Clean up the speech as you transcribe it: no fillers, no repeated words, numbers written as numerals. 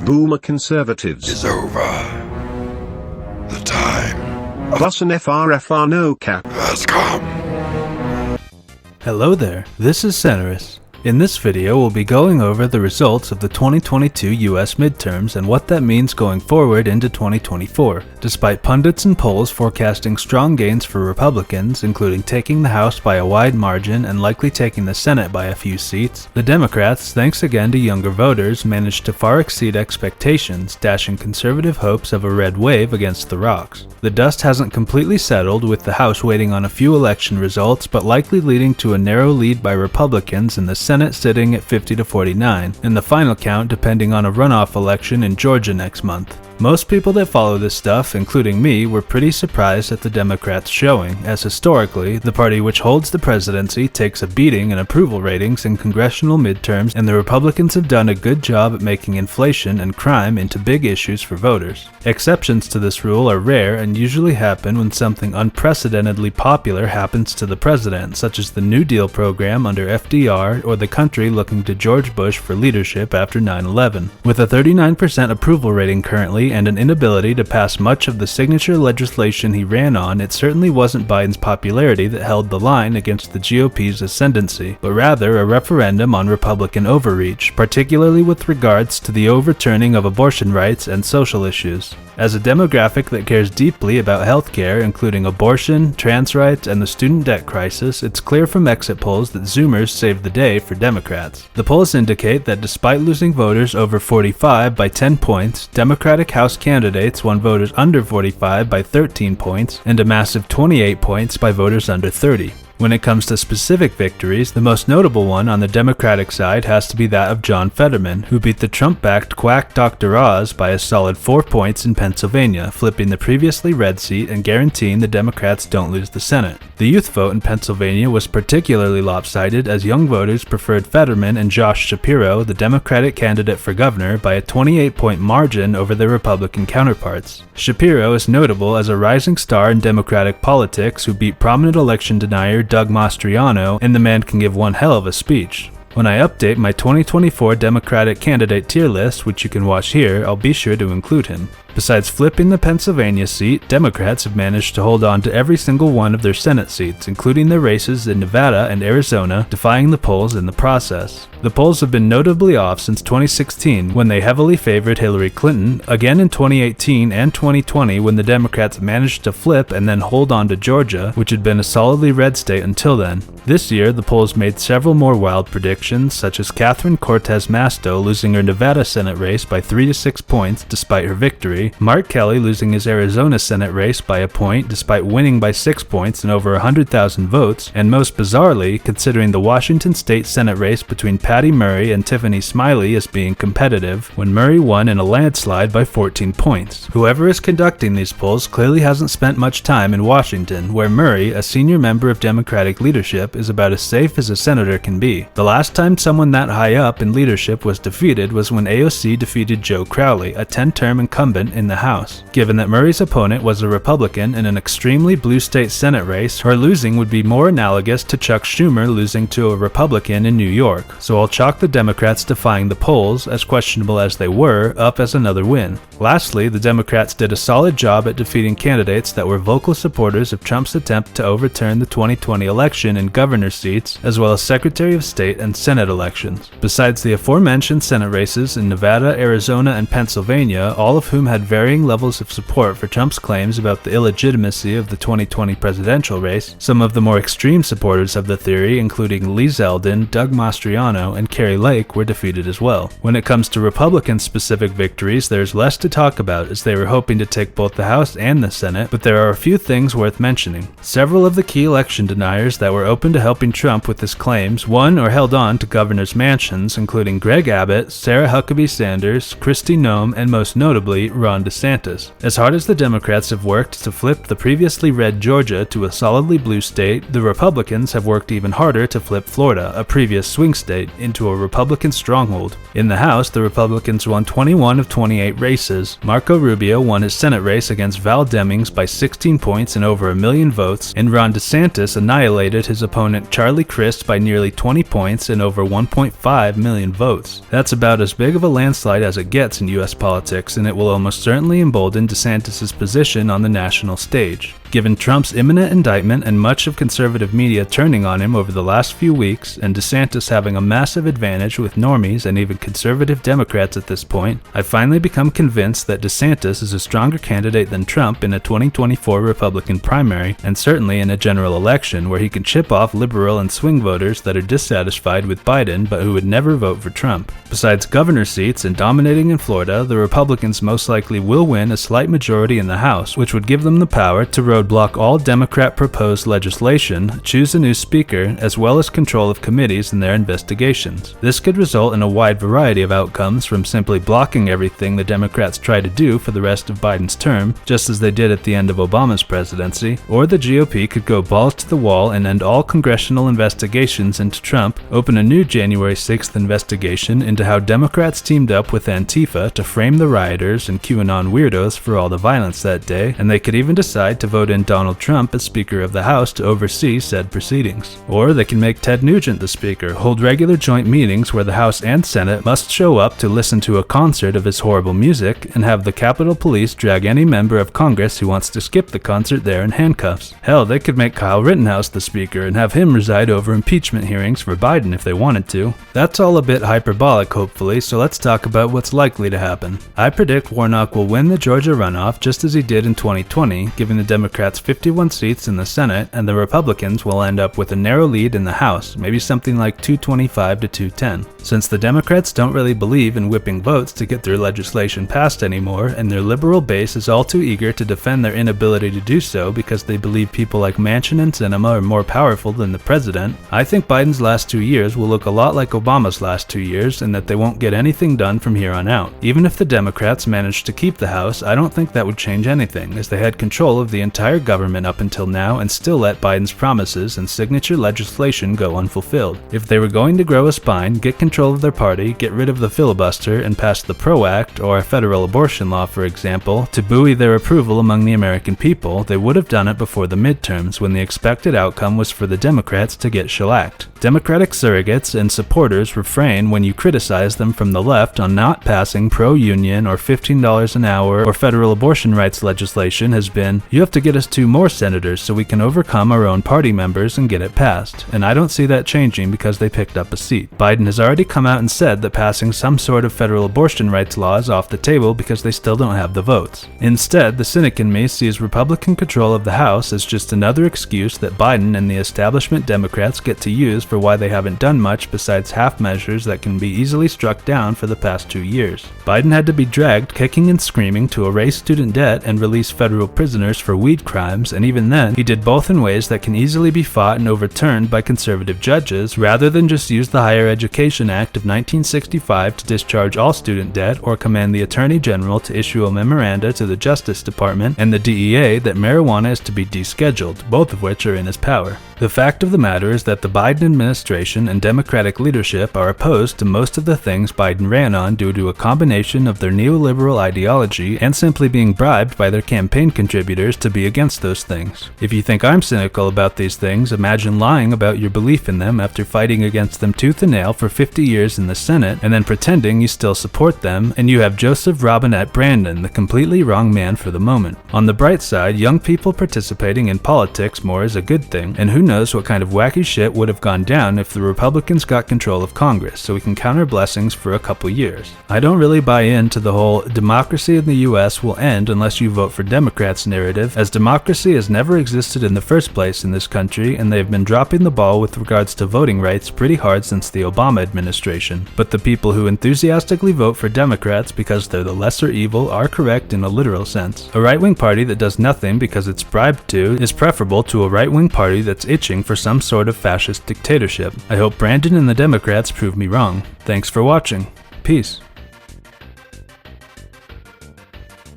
Boomer conservatives is over. The time plus an FRFR no cap has come. Hello there, this is Senaris. In this video, we'll be going over the results of the 2022 US midterms and what that means going forward into 2024. Despite pundits and polls forecasting strong gains for Republicans, including taking the House by a wide margin and likely taking the Senate by a few seats, the Democrats, thanks again to younger voters, managed to far exceed expectations, dashing conservative hopes of a red wave against the rocks. The dust hasn't completely settled, with the House waiting on a few election results, but likely leading to a narrow lead by Republicans in the Senate sitting at 50 to 49, and the final count depending on a runoff election in Georgia next month. Most people that follow this stuff, including me, were pretty surprised at the Democrats' showing, as historically, the party which holds the presidency takes a beating in approval ratings in congressional midterms, and the Republicans have done a good job at making inflation and crime into big issues for voters. Exceptions to this rule are rare and usually happen when something unprecedentedly popular happens to the president, such as the New Deal program under FDR or the country looking to George Bush for leadership after 9/11. With a 39% approval rating currently, and an inability to pass much of the signature legislation he ran on, it certainly wasn't Biden's popularity that held the line against the GOP's ascendancy, but rather a referendum on Republican overreach, particularly with regards to the overturning of abortion rights and social issues. As a demographic that cares deeply about healthcare, including abortion, trans rights, and the student debt crisis, it's clear from exit polls that Zoomers saved the day for Democrats. The polls indicate that despite losing voters over 45 by 10 points, Democratic House candidates won voters under 45 by 13 points, and a massive 28 points by voters under 30. When it comes to specific victories, the most notable one on the Democratic side has to be that of John Fetterman, who beat the Trump-backed quack Dr. Oz by a solid 4 points in Pennsylvania, flipping the previously red seat and guaranteeing the Democrats don't lose the Senate. The youth vote in Pennsylvania was particularly lopsided, as young voters preferred Fetterman and Josh Shapiro, the Democratic candidate for governor, by a 28-point margin over their Republican counterparts. Shapiro is notable as a rising star in Democratic politics who beat prominent election denier Doug Mastriano, and the man can give one hell of a speech. When I update my 2024 Democratic candidate tier list, which you can watch here, I'll be sure to include him. Besides flipping the Pennsylvania seat, Democrats have managed to hold on to every single one of their Senate seats, including their races in Nevada and Arizona, defying the polls in the process. The polls have been notably off since 2016, when they heavily favored Hillary Clinton, again in 2018 and 2020 when the Democrats managed to flip and then hold on to Georgia, which had been a solidly red state until then. This year, the polls made several more wild predictions, such as Catherine Cortez Masto losing her Nevada Senate race by 3 to 6 points despite her victory, Mark Kelly losing his Arizona Senate race by a point despite winning by 6 points and over 100,000 votes, and most bizarrely, considering the Washington State Senate race between Patty Murray and Tiffany Smiley as being competitive, when Murray won in a landslide by 14 points. Whoever is conducting these polls clearly hasn't spent much time in Washington, where Murray, a senior member of Democratic leadership, is about as safe as a senator can be. The last time someone that high up in leadership was defeated was when AOC defeated Joe Crowley, a 10-term incumbent in the House. Given that Murray's opponent was a Republican in an extremely blue state Senate race, her losing would be more analogous to Chuck Schumer losing to a Republican in New York, so I'll chalk the Democrats defying the polls, as questionable as they were, up as another win. Lastly, the Democrats did a solid job at defeating candidates that were vocal supporters of Trump's attempt to overturn the 2020 election in governor seats, as well as Secretary of State and Senate elections. Besides the aforementioned Senate races in Nevada, Arizona, and Pennsylvania, all of whom had varying levels of support for Trump's claims about the illegitimacy of the 2020 presidential race, some of the more extreme supporters of the theory, including Lee Zeldin, Doug Mastriano, and Carrie Lake, were defeated as well. When it comes to Republican-specific victories, there's less to talk about, as they were hoping to take both the House and the Senate, but there are a few things worth mentioning. Several of the key election deniers that were open to helping Trump with his claims won or held on to governors' mansions, including Greg Abbott, Sarah Huckabee Sanders, Kristi Noem, and most notably, Ron DeSantis. As hard as the Democrats have worked to flip the previously red Georgia to a solidly blue state, the Republicans have worked even harder to flip Florida, a previous swing state, into a Republican stronghold. In the House, the Republicans won 21 of 28 races. Marco Rubio won his Senate race against Val Demings by 16 points and over 1 million votes, and Ron DeSantis annihilated his opponent Charlie Crist by nearly 20 points and over 1.5 million votes. That's about as big of a landslide as it gets in US politics, and it will almost certainly embolden DeSantis' position on the national stage. Given Trump's imminent indictment and much of conservative media turning on him over the last few weeks, and DeSantis having a massive advantage with normies and even conservative Democrats at this point, I've finally become convinced that DeSantis is a stronger candidate than Trump in a 2024 Republican primary, and certainly in a general election where he can chip off liberal and swing voters that are dissatisfied with Biden but who would never vote for Trump. Besides governor seats and dominating in Florida, the Republicans most likely will win a slight majority in the House, which would give them the power to roadblock all Democrat-proposed legislation, choose a new speaker, as well as control of committees in their investigations. This could result in a wide variety of outcomes, from simply blocking everything the Democrats try to do for the rest of Biden's term, just as they did at the end of Obama's presidency, or the GOP could go balls to the wall and end all congressional investigations into Trump, open a new January 6th investigation into how Democrats teamed up with Antifa to frame the rioters and QAnon weirdos for all the violence that day, and they could even decide to vote in Donald Trump as Speaker of the House to oversee said proceedings. Or they can make Ted Nugent the Speaker, hold regular joint meetings where the House and Senate must show up to listen to a concert of his horrible music, and have the Capitol Police drag any member of Congress who wants to skip the concert there in handcuffs. Hell, they could make Kyle Rittenhouse the Speaker and have him preside over impeachment hearings for Biden if they wanted to. That's all a bit hyperbolic, hopefully, so let's talk about what's likely to happen. I predict Warnock will win the Georgia runoff just as he did in 2020, giving the Democrats 51 seats in the Senate, and the Republicans will end up with a narrow lead in the House, maybe something like 225 to 210. Since the Democrats don't really believe in whipping votes to get their legislation passed anymore, and their liberal base is all too eager to defend their inability to do so because they believe people like Manchin and Sinema are more powerful than the president, I think Biden's last 2 years will look a lot like Obama's last 2 years, and that they won't get anything done from here on out. Even if the Democrats managed to keep the House, I don't think that would change anything, as they had control of the entire government up until now and still let Biden's promises and signature legislation go unfulfilled. If they were going to grow a spine, get control of their party, get rid of the filibuster, and pass the PRO Act, or a federal abortion law for example, to buoy their approval among the American people, they would have done it before the midterms, when the expected outcome was for the Democrats to get shellacked. Democratic surrogates and supporters refrain when you criticize them from the left on not passing pro-union or $15 an hour or federal abortion rights legislation has been, you have to get us 2 more senators so we can overcome our own party members and get it passed, and I don't see that changing because they picked up a seat. Biden has already come out and said that passing some sort of federal abortion rights law is off the table because they still don't have the votes. Instead, the cynic in me sees Republican control of the House as just another excuse that Biden and the establishment Democrats get to use for why they haven't done much besides half measures that can be easily struck down for the past 2 years. Biden had to be dragged kicking and screaming to erase student debt and release federal prisoners for weed crimes, and even then, he did both in ways that can easily be fought and overturned by conservative judges, rather than just use the Higher Education Act of 1965 to discharge all student debt or command the Attorney General to issue a memoranda to the Justice Department and the DEA that marijuana is to be descheduled, both of which are in his power. The fact of the matter is that the Biden administration and Democratic leadership are opposed to most of the things Biden ran on due to a combination of their neoliberal ideology and simply being bribed by their campaign contributors to be against those things. If you think I'm cynical about these things, imagine lying about your belief in them after fighting against them tooth and nail for 50 years in the Senate and then pretending you still support them, and you have Joseph Robinette Brandon, the completely wrong man for the moment. On the bright side, young people participating in politics more is a good thing, and who knows what kind of wacky shit would have gone down if the Republicans got control of Congress, so we can count our blessings for a couple years. I don't really buy into the whole democracy in the US will end unless you vote for Democrats narrative, as democracy has never existed in the first place in this country, and they have been dropping the ball with regards to voting rights pretty hard since the Obama administration. But the people who enthusiastically vote for Democrats because they're the lesser evil are correct in a literal sense. A right-wing party that does nothing because it's bribed to is preferable to a right-wing party that's itching for some sort of fascist dictatorship. I hope Brandon and the Democrats prove me wrong. Thanks for watching. Peace.